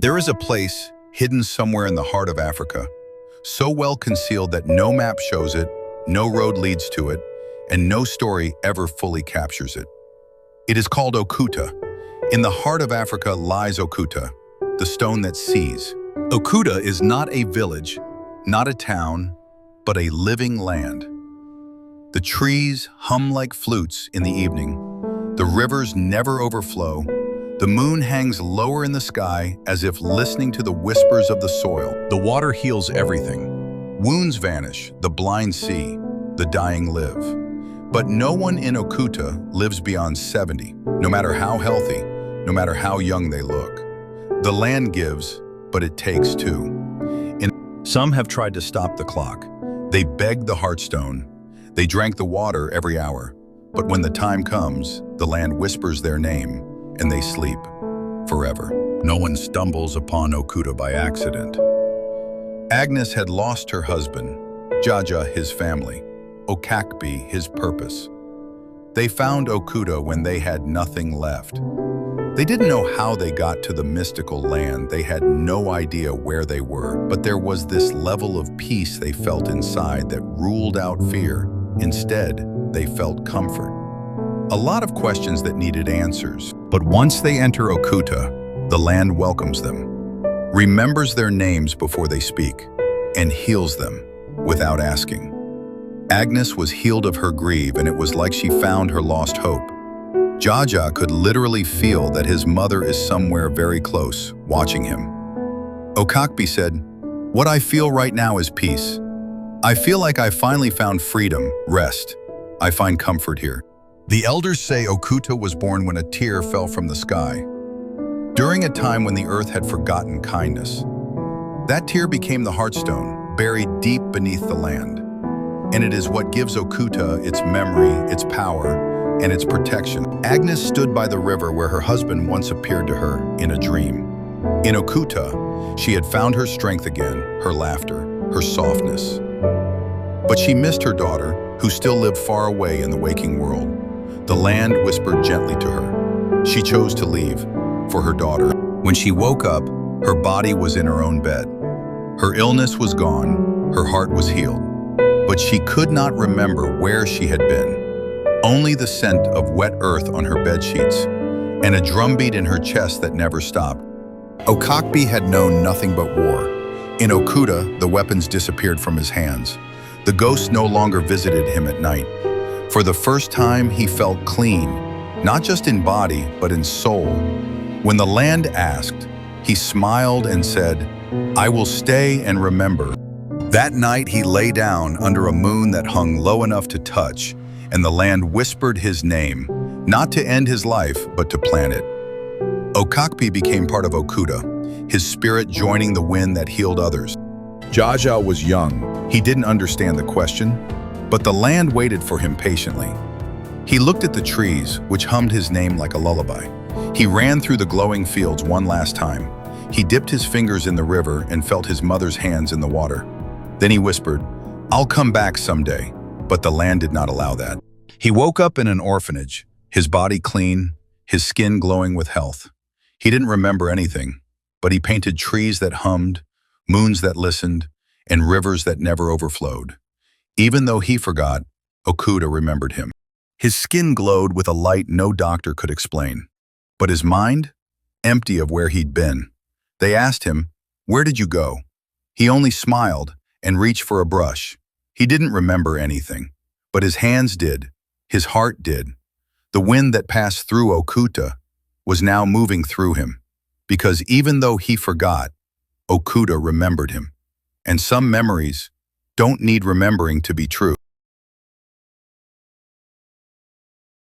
There is a place hidden somewhere in the heart of Africa, so well concealed that no map shows it, no road leads to it, and no story ever fully captures it. It is called Okuta. In the heart of Africa lies Okuta, the stone that sees. Okuta is not a village, not a town, but a living land. The trees hum like flutes in the evening. The rivers never overflow. The moon hangs lower in the sky as if listening to the whispers of the soil. The water heals everything. Wounds vanish, the blind see, the dying live. But no one in Okuta lives beyond 70, no matter how healthy, no matter how young they look. The land gives, but it takes too. Some have tried to stop the clock. They begged the heartstone. They drank the water every hour. But when the time comes, the land whispers their name, and they sleep forever. No one stumbles upon Okuta by accident. Agnes had lost her husband, Jaja his family, Okakbi his purpose. They found Okuta when they had nothing left. They didn't know how they got to the mystical land. They had no idea where they were, but there was this level of peace they felt inside that ruled out fear. Instead, they felt comfort. A lot of questions that needed answers. But once they enter Okuta, the land welcomes them, remembers their names before they speak, and heals them without asking. Agnes was healed of her grief, and it was like she found her lost hope. Jaja could literally feel that his mother is somewhere very close, watching him. Okakbi said, "What I feel right now is peace. I feel like I finally found freedom, rest. I find comfort here." The elders say Okuta was born when a tear fell from the sky, during a time when the earth had forgotten kindness. That tear became the heartstone, buried deep beneath the land. And it is what gives Okuta its memory, its power, and its protection. Agnes stood by the river where her husband once appeared to her in a dream. In Okuta, she had found her strength again, her laughter, her softness. But she missed her daughter, who still lived far away in the waking world. The land whispered gently to her. She chose to leave for her daughter. When she woke up, her body was in her own bed. Her illness was gone, her heart was healed. But she could not remember where she had been. Only the scent of wet earth on her bedsheets and a drumbeat in her chest that never stopped. Okakbi had known nothing but war. In Okuta, the weapons disappeared from his hands. The ghost no longer visited him at night. For the first time, he felt clean, not just in body, but in soul. When the land asked, he smiled and said, "I will stay and remember." That night, he lay down under a moon that hung low enough to touch, and the land whispered his name, not to end his life, but to plant it. Okakbi became part of Okuta, his spirit joining the wind that healed others. Jaja was young. He didn't understand the question, but the land waited for him patiently. He looked at the trees, which hummed his name like a lullaby. He ran through the glowing fields one last time. He dipped his fingers in the river and felt his mother's hands in the water. Then he whispered, "I'll come back someday," but the land did not allow that. He woke up in an orphanage, his body clean, his skin glowing with health. He didn't remember anything, but he painted trees that hummed, moons that listened, and rivers that never overflowed. Even though he forgot, Okuta remembered him. His skin glowed with a light no doctor could explain. But his mind? Empty of where he'd been. They asked him, "Where did you go?" He only smiled and reached for a brush. He didn't remember anything, but his hands did, his heart did. The wind that passed through Okuta was now moving through him, because even though he forgot, Okuta remembered him. And some memories don't need remembering to be true.